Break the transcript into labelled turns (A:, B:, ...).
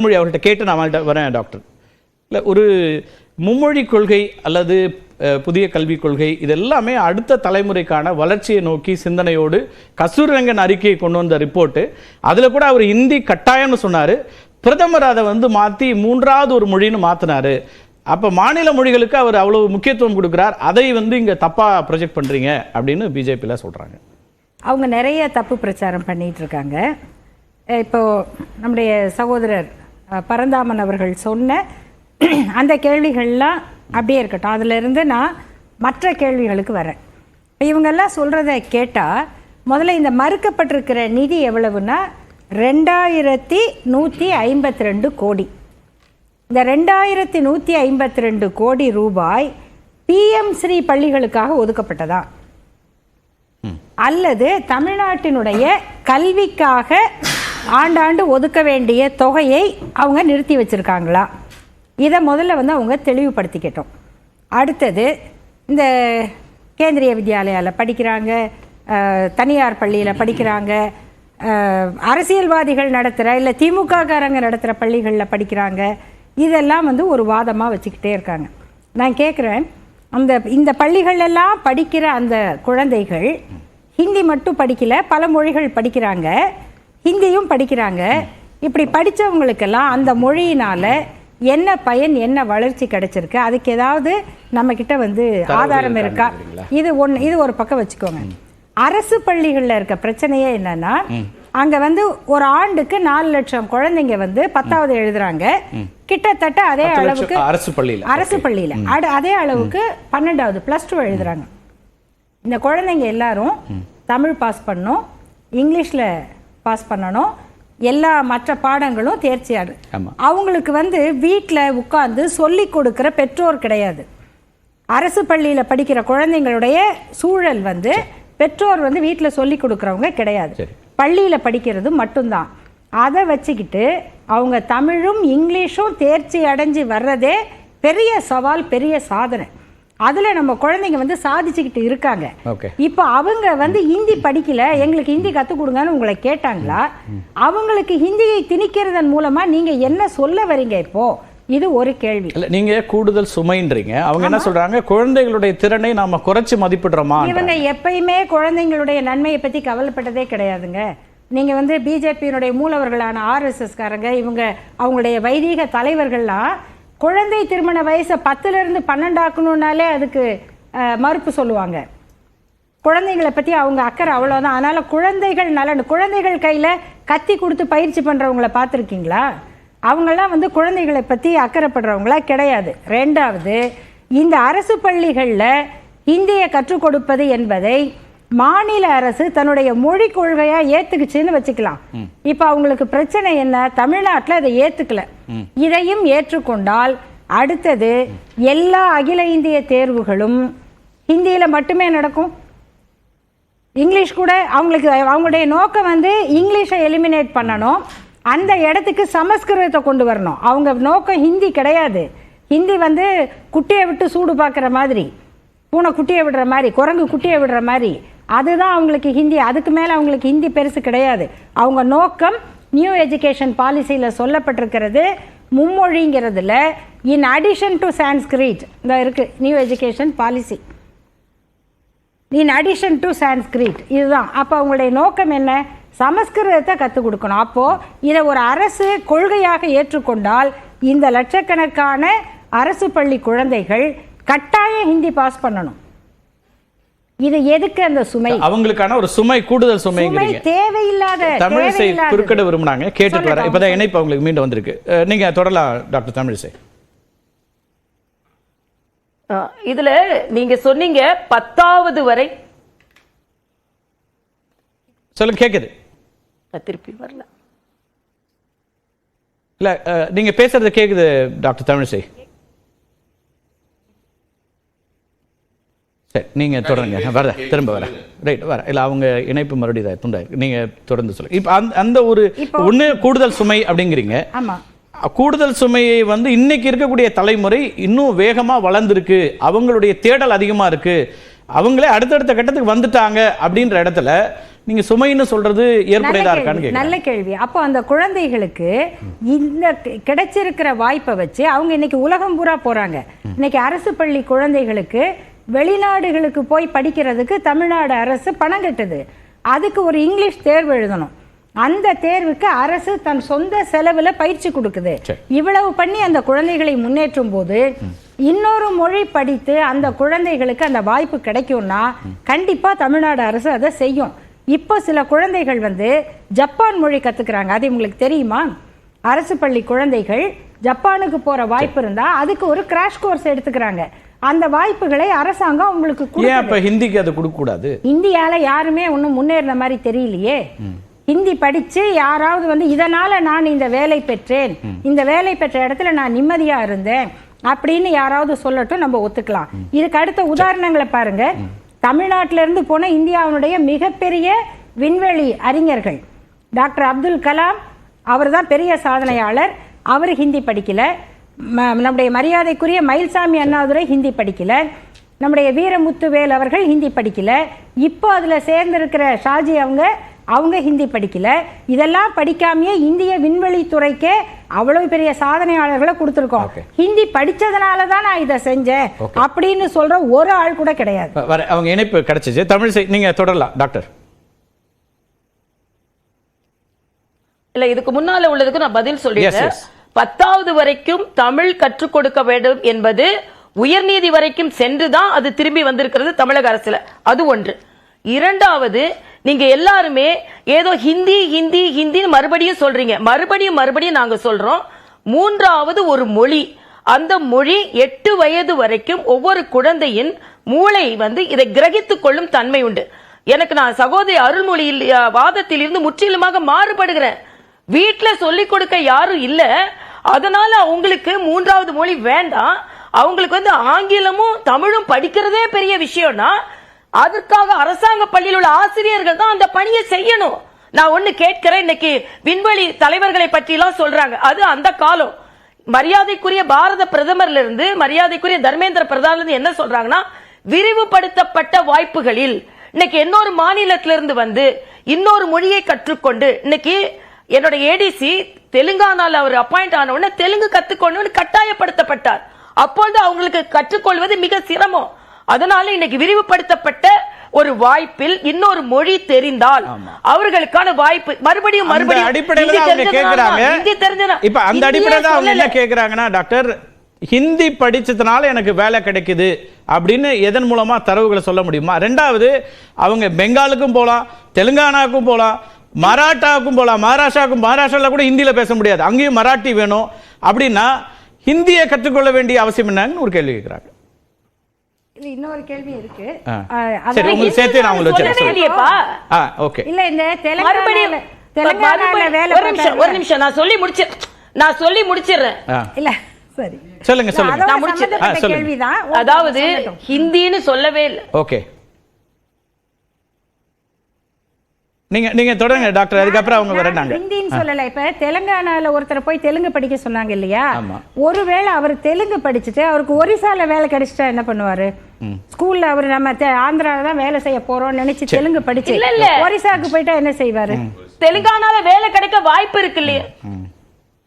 A: மொழி அவர்கிட்ட கேட்டு நான் அவங்கள்ட்ட வரேன் டாக்டர். இல்லை, ஒரு மும்மொழி கொள்கை அல்லது புதிய கல்விக் கொள்கை இதெல்லாமே அடுத்த தலைமுறைக்கான வளர்ச்சியை நோக்கி சிந்தனையோடு கஸ்தூரிரங்கன் அறிக்கையை கொண்டு வந்த ரிப்போர்ட்டு. அதில் கூட அவர் ஹிந்தி கட்டாயம்னு சொன்னார். பிரதமர் அதை மாற்றி மூன்றாவது ஒரு மொழின்னு மாற்றினார். அப்போ மாநில மொழிகளுக்கு அவர் அவ்வளவு முக்கியத்துவம் கொடுக்குறார், அதை இங்கே தப்பாக ப்ரொஜெக்ட் பண்ணுறீங்க அப்படின்னு பிஜேபியில் சொல்கிறாங்க.
B: அவங்க நிறைய தப்பு பிரச்சாரம் பண்ணிட்டு இருக்காங்க. இப்போது நம்முடைய சகோதரர் பரந்தாமன் அவர்கள் சொன்ன அந்த கேள்விகள்லாம் அப்படியே இருக்கட்டும். அதிலிருந்து நான் மற்ற கேள்விகளுக்கு வரேன். இவங்கெல்லாம் சொல்கிறத கேட்டால் முதல்ல இந்த மறுக்கப்பட்டிருக்கிற நிதி எவ்வளவுன்னா 2152 கோடி. இந்த 2152 கோடி ரூபாய் பிஎம் ஸ்ரீ பள்ளிகளுக்காக ஒதுக்கப்பட்டதா அல்லது தமிழ்நாட்டினுடைய கல்விக்காக ஆண்டாண்டு ஒதுக்க வேண்டிய தொகையை அவங்க நிறுத்தி வச்சுருக்காங்களா? இதை முதல்ல அவங்க தெளிவுபடுத்திக்கிட்டோம். அடுத்தது, இந்த கேந்திரிய வித்யாலயாவில் படிக்கிறாங்க, தனியார் பள்ளியில் படிக்கிறாங்க, அரசியல்வாதிகள் நடத்துகிற இல்லை திமுககாரங்க நடத்துகிற பள்ளிகளில் படிக்கிறாங்க. இதெல்லாம் ஒரு வாதமாக வச்சுக்கிட்டே இருக்காங்க. நான் கேட்குறேன், இந்த பள்ளிகளெல்லாம் படிக்கிற அந்த குழந்தைகள் ஹிந்தி மட்டும் படிக்கல, பல மொழிகள் படிக்கிறாங்க, ஹிந்தியும் படிக்கிறாங்க. இப்படி படித்தவங்களுக்கெல்லாம் அந்த மொழியினால் என்ன பயன், என்ன வளர்ச்சி கிடைச்சிருக்கு? அதுக்கு ஏதாவது நம்மக்கிட்ட ஆதாரம் இருக்கா? இது ஒரு பக்கம் வச்சுக்கோங்க. அரசு பள்ளிகளில் இருக்க பிரச்சனையே என்னன்னா, அங்கே ஒரு ஆண்டுக்கு 4 லட்சம் குழந்தைங்க 10வது எழுதுறாங்க. கிட்டத்தட்ட அதே அளவுக்கு அரசு பள்ளியில் அதே அளவுக்கு 12வது +2 எழுதுறாங்க. இந்த குழந்தைங்க எல்லாரும் தமிழ் பாஸ் பண்ணணும், இங்கிலீஷில் பாஸ் பண்ணணும், எல்லா மற்ற பாடங்களும் தேர்ச்சியாடு. அவங்களுக்கு வீட்டில் உட்கார்ந்து சொல்லி கொடுக்குற பெற்றோர் கிடையாது. அரசு பள்ளியில் படிக்கிற குழந்தைங்களுடைய சூழல் பெற்றோர் வீட்டில் சொல்லி கொடுக்குறவங்க கிடையாது, பள்ளியில் படிக்கிறது மட்டும்தான். அதை வச்சுக்கிட்டு அவங்க தமிழும் இங்கிலீஷும் தேர்ச்சி அடைஞ்சு வர்றதே பெரிய சவால், பெரிய சாதனை. அதில் நம்ம குழந்தைங்க சாதிச்சுக்கிட்டு இருக்காங்க. இப்போ அவங்க ஹிந்தி படிக்கல, எங்களுக்கு ஹிந்தி கற்றுக் கொடுங்கன்னு உங்களை கேட்டாங்களா? அவங்களுக்கு ஹிந்தியை திணிக்கிறதன் மூலமா நீங்க என்ன சொல்ல வரீங்க? இப்போ இது ஒரு கேள்வி.
A: நீங்க கூடுதல் சுமைன்றீங்க. அவங்க என்ன சொல்றாங்க, குழந்தைகளுடைய திறனை நாம குறைச்சு மதிப்பிடுறோமா?
B: இவங்க எப்பயுமே குழந்தைங்களுடைய நன்மையை பத்தி கவலைப்பட்டதே கிடையாதுங்க. நீங்க பிஜேபியினுடைய மூலவர்களான RSS காரங்க, இவங்க அவங்களுடைய வைதீக தலைவர்கள்லாம் குழந்தை திருமண வயசை 10லிருந்து 12 ஆக்கணும்னாலே அதுக்கு மறுப்பு சொல்லுவாங்க. குழந்தைகளை பற்றி அவங்க அக்கறை அவ்வளோதான். அதனால் குழந்தைகள் நலன், குழந்தைகள் கையில் கத்தி கொடுத்து பயிற்சி பண்ணுறவங்கள பார்த்துருக்கீங்களா? அவங்களாம் குழந்தைகளை பற்றி அக்கறைப்படுறவங்களா கிடையாது. ரெண்டாவது, இந்த அரசு பள்ளிகளில் ஹிந்தியை கற்றுக் கொடுப்பது என்பதை மாநில அரசு தன்னுடைய மொழி கொள்கையாக ஏற்றுக்குச்சுன்னு வச்சுக்கலாம். இப்போ அவங்களுக்கு பிரச்சனை என்ன? தமிழ்நாட்டில் அதை ஏற்றுக்கல. இதையும் ஏற்றுக்கொண்டால் அடுத்தது எல்லா அகில இந்திய தேர்வுகளும் ஹிந்தியில் மட்டுமே நடக்கும். இங்கிலீஷ் கூட அவங்களுடைய நோக்கம் இங்கிலீஷை எலிமினேட் பண்ணணும், அந்த இடத்துக்கு சமஸ்கிருதத்தை கொண்டு வரணும். அவங்க நோக்கம் ஹிந்தி கிடையாது. ஹிந்தி குட்டியை விட்டு சூடு பார்க்குற மாதிரி, பூனை குட்டியை விடுற மாதிரி, குரங்கு குட்டியை விடுற மாதிரி, அதுதான் அவங்களுக்கு ஹிந்தி. அதுக்கு மேலே அவங்களுக்கு ஹிந்தி பெருசு கிடையாது. அவங்க நோக்கம் நியூ எஜுகேஷன் பாலிசியில் சொல்லப்பட்டிருக்கிறது மும்மொழிங்கிறதுல இன் அடிஷன் டு சான்ஸ்கிரிட் இந்த இருக்குது new education policy, in addition to Sanskrit இதுதான். அப்போ அவங்களுடைய நோக்கம் என்ன? சமஸ்கிருதத்தை கற்றுக் கொடுக்கணும். அப்போது இதை ஒரு அரசு கொள்கையாக ஏற்றுக்கொண்டால் இந்த லட்சக்கணக்கான அரசு பள்ளி குழந்தைகள் கட்டாயம் ஹிந்தி பாஸ் பண்ணணும். இது எதுக்கு அந்த சுமை?
A: அவங்களுக்கான ஒரு சுமை, கூடுதல் சுமை
B: தேவையில்லாத.
A: தமிழிசை குறுக்கிட விரும்பினாங்க, கேட்டுட்டு வர. இப்பதான் இணைப்பு அவங்களுக்கு மீண்டும் வந்திருக்கு. நீங்க தொடரலாம் டாக்டர் தமிழிசை.
C: இதுல நீங்க சொன்னீங்க 10வது வரை.
A: சொல்லுங்க, கேக்குது.
C: திருப்பி வரல.
A: இல்ல, நீங்க பேசுறது கேக்குது டாக்டர் தமிழிசை. சரி, நீங்கள் தொடருங்க. வர திரும்ப வர ரைட் வர இல்லை, அவங்க இணைப்பு மறுபடியும் துண்டாயிருக்கு. நீங்கள் தொடர்ந்து சொல்லுங்க. இப்போ அந்த ஒரு ஒன்று கூடுதல் சுமை அப்படிங்கிறீங்க. கூடுதல் சுமையை இன்னைக்கு இருக்கக்கூடிய தலைமுறை இன்னும் வேகமாக வளர்ந்துருக்கு, அவங்களுடைய தேடல் அதிகமாக இருக்கு, அவங்களே அடுத்தடுத்த கட்டத்துக்கு வந்துட்டாங்க அப்படின்ற இடத்துல நீங்க சுமைன்னு சொல்றது ஏற்புடையதா இருக்கான்னு கேக்குறேன்.
B: நல்ல கேள்வி. அப்போ அந்த குழந்தைகளுக்கு இந்த கிடைச்சிருக்கிற வாய்ப்பை வச்சு அவங்க இன்னைக்கு உலகம் பூரா போறாங்க. இன்னைக்கு அரசு பள்ளி குழந்தைகளுக்கு வெளிநாடுகளுக்கு போய் படிக்கிறதுக்கு தமிழ்நாடு அரசு பணம் கட்டுது. அதுக்கு ஒரு இங்கிலீஷ் தேர்வு எழுதணும். அந்த தேர்வுக்கு அரசு தன் சொந்த செலவுல பயிற்சி கொடுக்குது. இவ்வளவு பண்ணி அந்த குழந்தைகளை முன்னேற்றும் போது இன்னொரு மொழி படித்து அந்த குழந்தைகளுக்கு அந்த வாய்ப்பு கிடைக்கும்னா கண்டிப்பா தமிழ்நாடு அரசு அதை செய்யும். இப்போ சில குழந்தைகள் ஜப்பான் மொழி கத்துக்கிறாங்க. அது உங்களுக்கு தெரியுமா? அரசு பள்ளி குழந்தைகள் ஜப்பானுக்கு போற வாய்ப்பு இருந்தா அதுக்கு ஒரு கிராஷ் கோர்ஸ் எடுத்துக்கிறாங்க. அந்த வாய்ப்புகளை அரசாங்கம் உங்களுக்கு
A: கொடுக்குது. ஹிந்திக்கு அது கொடுக்க கூடாது?
B: இந்தியால யாருமே ஒன்றும் முன்னேறின மாதிரி தெரியலையே. ஹிந்தி படிச்சு யாராவது இதனால நான் இந்த வேலை பெற்றேன், இந்த வேலை பெற்ற இடத்துல நான் நிம்மதியா இருந்தேன் அப்படின்னு யாராவது சொல்லட்டும், நம்ம ஒத்துக்கலாம். இதுக்கு அடுத்த உதாரணங்களை பாருங்க. தமிழ்நாட்டில இருந்து போன இந்தியாவுடைய மிகப்பெரிய விண்வெளி அறிஞர்கள் டாக்டர் அப்துல் கலாம், அவர் தான் பெரிய சாதனையாளர். அவர் ஹிந்தி படிக்கல. நம்முடைய மரியாதைக்குரிய மயில்சாமி அண்ணாதுரை ஹிந்தி படிக்கல. நம்முடைய வீரமுத்துவேல் அவர்கள் ஹிந்தி படிக்கல. இப்போ அதுல சேர்ந்திருக்கிற ஷாஜி அவங்க ஹிந்தி படிக்கல. இதெல்லாம் படிக்காமையே இந்திய விண்வெளி துறைக்கே அவ்வளவு பெரிய சாதனையாளர்களை கொடுத்துருக்கோம். ஹிந்தி படிச்சதுனால தான் நான் இதை செஞ்சேன் அப்படின்னு சொல்ற ஒரு ஆள் கூட கிடையாது.
A: அவங்க இணைப்பு கிடைச்சிச்சு. தமிழ் நீங்க தொடரலாம் டாக்டர்.
C: இல்ல, இதுக்கு முன்னால உள்ளதுக்கு நான் பதில் சொல்லிடுறேன். 10வது வரைக்கும் தமிழ் கற்றுக் கொடுக்க வேண்டும் என்பது உயர்நீதி வரைக்கும் சென்றுதான் அது திரும்பி வந்திருக்கிறது தமிழக அரசுல. அது ஒன்று. இரண்டாவது, நீங்க எல்லாருமே ஏதோ ஹிந்தி ஹிந்தி ஹிந்தின்னு மறுபடியும் சொல்றீங்க. மறுபடியும் நாங்க சொல்றோம், மூன்றாவது ஒரு மொழி. அந்த மொழி 8 வயது வரைக்கும் ஒவ்வொரு குழந்தையின் மூளை இதை கிரகித்துக் கொள்ளும் தன்மை உண்டு. நான் சகோதரி அருள்மொழி வாதத்தில் இருந்து முற்றிலுமாக மாறுபடுகிறேன். வீட்டுல சொல்லிக் கொடுக்க யாரும் இல்ல, அதனால அவங்களுக்கு 3வது மொழி வேண்டாம். அவங்களுக்கு ஆங்கிலமும் தமிழும் படிக்கிறதே பெரிய விஷயம்னா அதற்காக அரசாங்க பள்ளியில் உள்ள ஆசிரியர்கள் தான் அந்த பணியை செய்யணும். நான் ஒண்ணு கேட்கிறேன், இன்னைக்கு விண்வெளி தலைவர்களை பற்றி எல்லாம் சொல்றாங்க. அது அந்த காலம். மரியாதைக்குரிய பாரத பிரதமர்ல இருந்து மரியாதைக்குரிய தர்மேந்திர பிரதான் என்ன சொல்றாங்கன்னா, விரிவுபடுத்தப்பட்ட வாய்ப்புகளில் இன்னைக்கு இன்னொரு மாநிலத்திலிருந்து இன்னொரு மொழியை கற்றுக்கொண்டு, இன்னைக்கு என்னோட ஏடிசி தெலுங்கானால அவர் அப்பாயிண்ட் ஆன உடனே தெலுங்கு கத்துக்கொண்டு கட்டாயப்படுத்தப்பட்டார். அப்பொழுது அவங்களுக்கு கற்றுக்கொள்வது மிக சிரமம். அதனால இன்னைக்கு விரிவுபடுத்தப்பட்ட ஒரு வாய்ப்பில் இன்னொரு மொழி தெரிந்தால் அவர்களுக்கான வாய்ப்பு மறுபடியும்
A: டாக்டர் ஹிந்தி படிச்சதுனால எனக்கு வேலை கிடைக்குது அப்படின்னு எதன் மூலமா தரவுகளை சொல்ல முடியுமா? ரெண்டாவது, அவங்க பெங்காலுக்கும் போலாம், தெலுங்கானாவுக்கும் போலாம், மராட்டாவுக்கும் போலாம், மகாராஷ்டிரால கூட ஹிந்தியில பேச முடியாது, அங்கேயும் மராட்டி வேணும். அப்படின்னா ஹிந்தியை கற்றுக்கொள்ள வேண்டிய அவசியம் என்னன்னு ஒரு கேள்வி கேட்கிறாங்க.
B: இன்னொரு கேள்வி இருக்கு.
C: சரி, உங்களுக்கு சேர்த்து நான் உங்களுக்கு
A: ஓகே.
B: இல்ல, இந்த தெலுங்கானால வேலை
C: ஒரு நிமிஷம் நான் சொல்லி முடிச்சிடுறேன்.
B: இல்ல சரி,
A: சொல்லுங்க.
B: நான் முடிச்சிடுறேன். கேள்விதான்.
C: அதாவது ஹிந்தின்னு சொல்லவே இல்லை.
A: ஓகே, நீங்க தொடருங்க டாக்டர். அதுக்கப்புறம் அவங்க வரட்டாங்க.
B: ஹிந்தின்னு சொல்லல. இப்ப தெலுங்கானால ஒருத்தர் போய் தெலுங்கு படிக்க சொன்னாங்க இல்லையா? ஒருவேளை அவர் தெலுங்கு படிச்சுட்டு அவருக்கு ஒரிசால வேலை கிடைச்சிட்டா என்ன பண்ணுவாரு? ஸ்கூல்ல அவர் நம்ம ஆந்திரால தான் வேலை செய்ய போறோம்னு நினைச்சு தெலுங்கு படிச்சு ஒரிசாக்கு போயிட்டா என்ன செய்வாரு?
C: தெலுங்கானால வேலை கிடைக்க வாய்ப்பு இருக்கு இல்லையா?